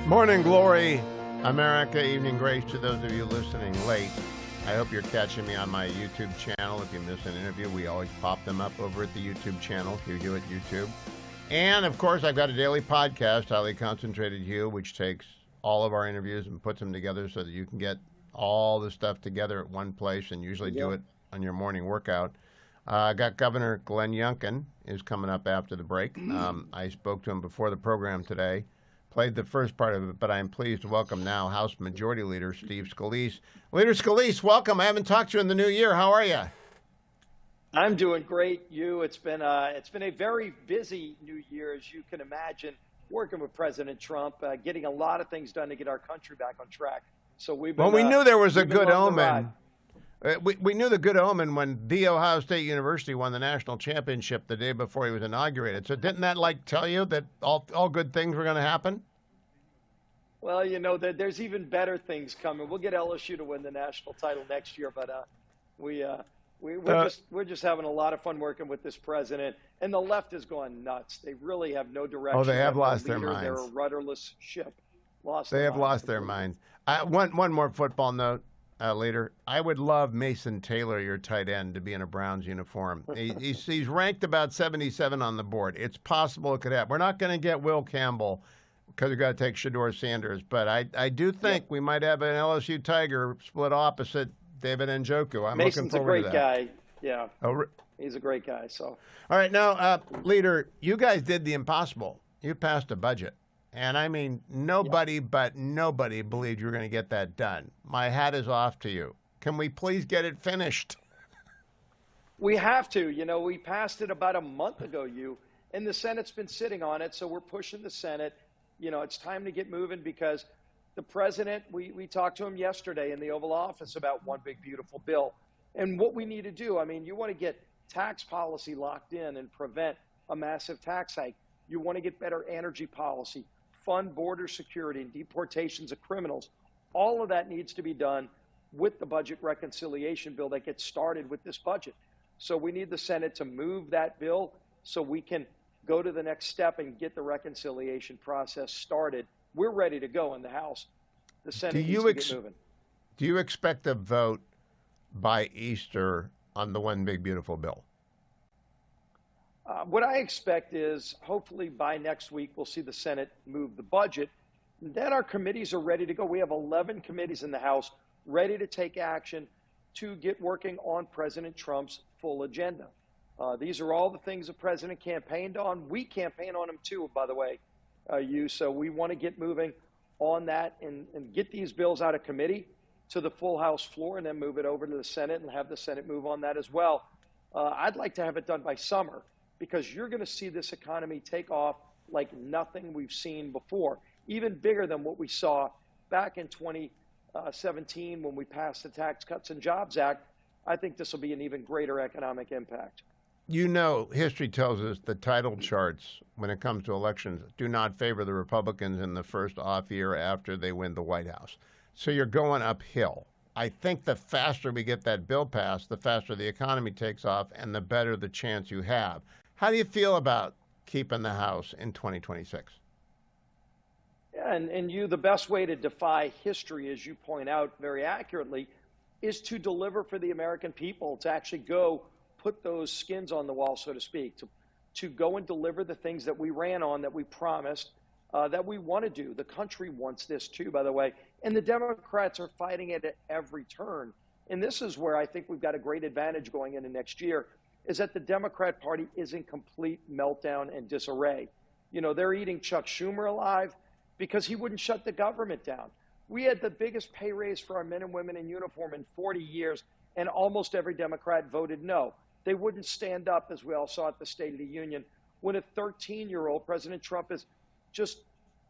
Morning glory, America. Evening grace to those of you listening late. I hope you're catching me on my YouTube channel. If you miss an interview, we always pop them up over at the YouTube channel, Hugh at YouTube. And, of course, I've got a daily podcast, Highly Concentrated Hugh, which takes all of our interviews and puts them together so that you can get all the stuff together at one place and usually do it on your morning workout. I got Governor Glenn Youngkin is coming up after the break. I spoke to him before the program today. Played the first part of it, but I'm pleased to welcome now House Majority Leader Steve Scalise. Leader Scalise, welcome. I haven't talked to you in the new year. How are you? I'm doing great, Hugh. It's been a very busy new year, as you can imagine, working with President Trump, getting a lot of things done to get our country back on track. So we've been. Well, we knew there was a good omen. We knew the good omen when The Ohio State University won the national championship the day before he was inaugurated. So didn't that tell you that all good things were going to happen? Well, you know, there's even better things coming. We'll get LSU to win the national title next year, but we're just having a lot of fun working with this president. And the left is going nuts. They really have no direction. Oh, they have lost their minds. They're a rudderless ship. They have lost their minds. One more football note. Leader, I would love Mason Taylor, your tight end, to be in a Browns uniform. He's ranked about 77 on the board. It's possible it could happen. We're not going to get Will Campbell because we've got to take Shedeur Sanders, but I do think we might have an LSU Tiger split opposite David Njoku. I'm Mason's looking forward to that. Mason's a great guy. Yeah, he's a great guy. So, all right, now, Leader, you guys did the impossible. You passed a budget. And I mean, nobody believed you were going to get that done. My hat is off to you. Can we please get it finished? We have to. You know, we passed it about a month ago, and the Senate's been sitting on it, so we're pushing the Senate. You know, it's time to get moving because the president, we talked to him yesterday in the Oval Office about one big, beautiful bill. And what we need to do, I mean, you want to get tax policy locked in and prevent a massive tax hike. You want to get better energy policy, fund border security and deportations of criminals. All of that needs to be done with the budget reconciliation bill that gets started with this budget. So we need the Senate to move that bill so we can go to the next step and get the reconciliation process started. We're ready to go in the House. The Senate needs to get moving. Do you expect a vote by Easter on the one big, beautiful bill? What I expect is hopefully by next week we'll see the Senate move the budget. Then our committees are ready to go. We have 11 committees in the House ready to take action to get working on President Trump's full agenda. These are all the things the president campaigned on. We campaign on them too, by the way, So we want to get moving on that and get these bills out of committee to the full House floor and then move it over to the Senate and have the Senate move on that as well. I'd like to have it done by summer, because you're going to see this economy take off like nothing we've seen before, even bigger than what we saw back in 2017 when we passed the Tax Cuts and Jobs Act. I think this will be an even greater economic impact. You know, history tells us the title charts, when it comes to elections, do not favor the Republicans in the first off year after they win the White House. So you're going uphill. I think the faster we get that bill passed, the faster the economy takes off and the better the chance you have. How do you feel about keeping the House in 2026? Yeah, and the best way to defy history, as you point out very accurately, is to deliver for the American people, to actually go put those skins on the wall, so to speak, to go and deliver the things that we ran on, that we promised, that we want to do. The country wants this too, by the way, and the Democrats are fighting it at every turn. And this is where I think we've got a great advantage going into next year, is that the Democrat Party is in complete meltdown and disarray. You know, they're eating Chuck Schumer alive because he wouldn't shut the government down. We had the biggest pay raise for our men and women in uniform in 40 years, and almost every Democrat voted no. They wouldn't stand up, as we all saw at the State of the Union, when a 13-year-old, President Trump is just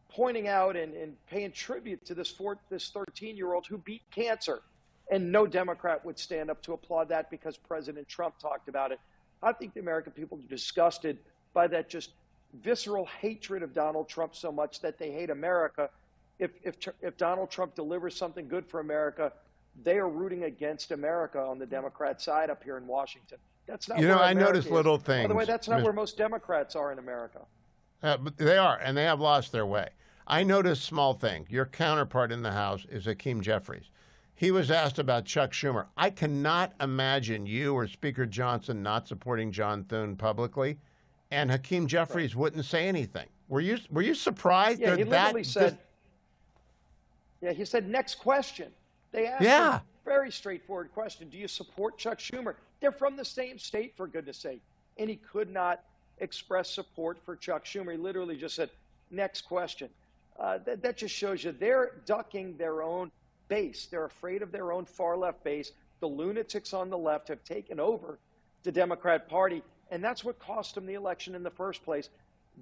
pointing out and paying tribute to this 13-year-old who beat cancer. And no Democrat would stand up to applaud that because President Trump talked about it. I think the American people are disgusted by that just visceral hatred of Donald Trump so much that they hate America. If Donald Trump delivers something good for America, they are rooting against America on the Democrat side up here in Washington. That's not where I America notice is. little things. By the way, that's not where most Democrats are in America. But they are, and they have lost their way. I noticed a small thing. Your counterpart in the House is Hakeem Jeffries. He was asked about Chuck Schumer. I cannot imagine you or Speaker Johnson not supporting John Thune publicly, and Hakeem Jeffries wouldn't say anything. Were you surprised? Yeah, he literally said. Yeah, he said, next question. They asked him a very straightforward question. Do you support Chuck Schumer? They're from the same state, for goodness sake. And he could not express support for Chuck Schumer. He literally just said, next question. That just shows you they're ducking their own base. They're afraid of their own far-left base. The lunatics on the left have taken over the Democrat Party, and that's what cost them the election in the first place.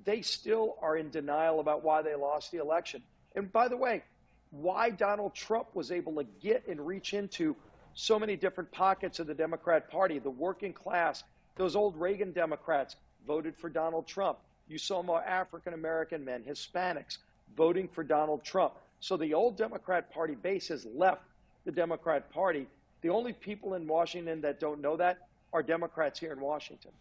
They still are in denial about why they lost the election. And by the way, why Donald Trump was able to get and reach into so many different pockets of the Democrat Party, the working class, those old Reagan Democrats voted for Donald Trump. You saw more African-American men, Hispanics, voting for Donald Trump. So the old Democrat Party base has left the Democrat Party. The only people in Washington that don't know that are Democrats here in Washington.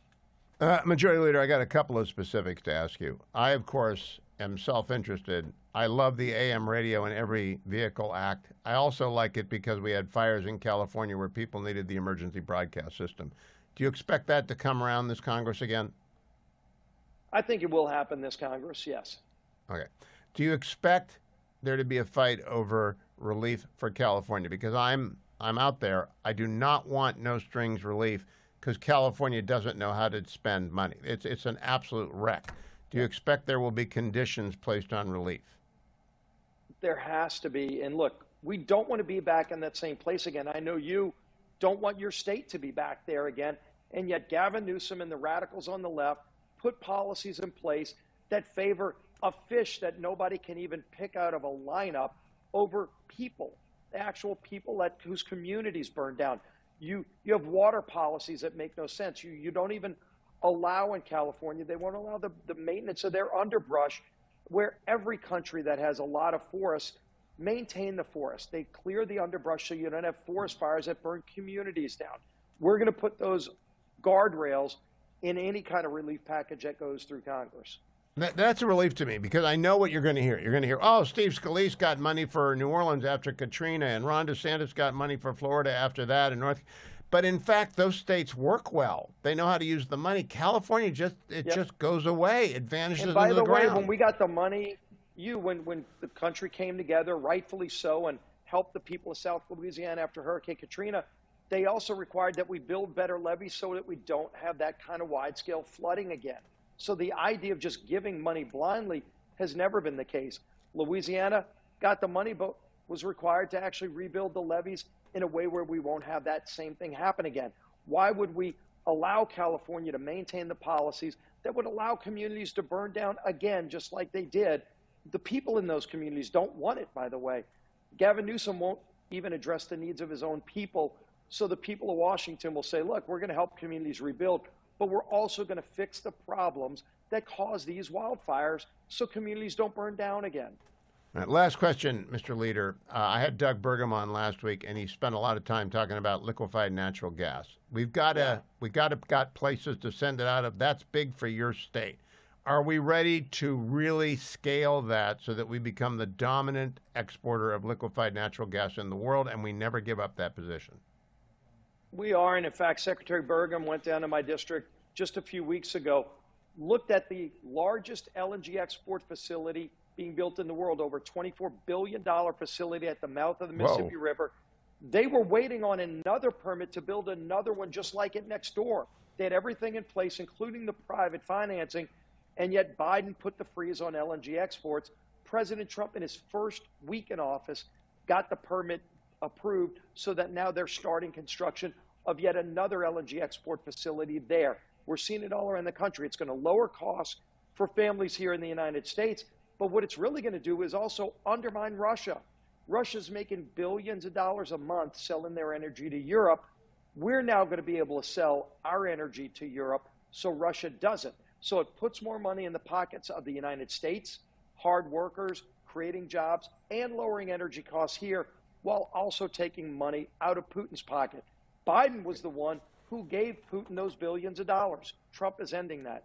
Majority Leader, I got a couple of specifics to ask you. I, of course, am self-interested. I love the AM radio in every vehicle act. I also like it because we had fires in California where people needed the emergency broadcast system. Do you expect that to come around this Congress again? I think it will happen this Congress, yes. Okay. Do you expect there to be a fight over relief for California? Because I'm out there. I do not want no strings relief because California doesn't know how to spend money. It's an absolute wreck. Do you expect there will be conditions placed on relief? There has to be. And look, we don't want to be back in that same place again. I know you don't want your state to be back there again. And yet Gavin Newsom and the radicals on the left put policies in place that favor a fish that nobody can even pick out of a lineup over people, actual people whose communities burned down. You have water policies that make no sense. You don't even allow in California, they won't allow the maintenance of their underbrush, where every country that has a lot of forests maintain the forest. They clear the underbrush so you don't have forest fires that burn communities down. We're going to put those guardrails in any kind of relief package that goes through Congress. That's a relief to me because I know what you're going to hear. You're going to hear, oh, Steve Scalise got money for New Orleans after Katrina, and Ron DeSantis got money for Florida after that, and But in fact, those states work well. They know how to use the money. California just goes away. It vanishes into the ground. And by the way, when we got the money, when the country came together, rightfully so, and helped the people of South Louisiana after Hurricane Katrina, they also required that we build better levees so that we don't have that kind of wide-scale flooding again. So the idea of just giving money blindly has never been the case. Louisiana got the money, but was required to actually rebuild the levees in a way where we won't have that same thing happen again. Why would we allow California to maintain the policies that would allow communities to burn down again, just like they did? The people in those communities don't want it, by the way. Gavin Newsom won't even address the needs of his own people. So the people of Washington will say, look, we're going to help communities rebuild, but we're also going to fix the problems that cause these wildfires so communities don't burn down again. All right, last question, Mr. Leader. I had Doug Burgum on last week, and he spent a lot of time talking about liquefied natural gas. We've got places to send it out of. That's big for your state. Are we ready to really scale that so that we become the dominant exporter of liquefied natural gas in the world, and we never give up that position? We are, and in fact, Secretary Burgum went down to my district just a few weeks ago, looked at the largest LNG export facility being built in the world, over $24 billion facility at the mouth of the Mississippi River. They were waiting on another permit to build another one just like it next door. They had everything in place, including the private financing, and yet Biden put the freeze on LNG exports. President Trump, in his first week in office, got the permit approved so that now they're starting construction of yet another LNG export facility there. We're seeing it all around the country. It's going to lower costs for families here in the United States, but what it's really going to do is also undermine Russia. Russia's making billions of dollars a month selling their energy to Europe. We're now going to be able to sell our energy to Europe so Russia doesn't. So it puts more money in the pockets of the United States, hard workers, creating jobs, and lowering energy costs here, while also taking money out of Putin's pocket. Biden was the one who gave Putin those billions of dollars. Trump is ending that.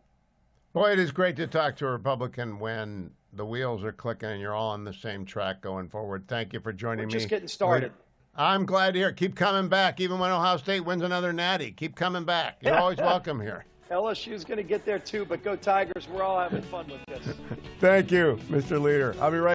Boy, it is great to talk to a Republican when the wheels are clicking and you're all on the same track going forward. Thank you for joining me. We're just getting started. I'm glad to hear it. Keep coming back, even when Ohio State wins another natty. Keep coming back. You're always welcome here. LSU's going to get there too, but go Tigers. We're all having fun with this. Thank you, Mr. Leader. I'll be right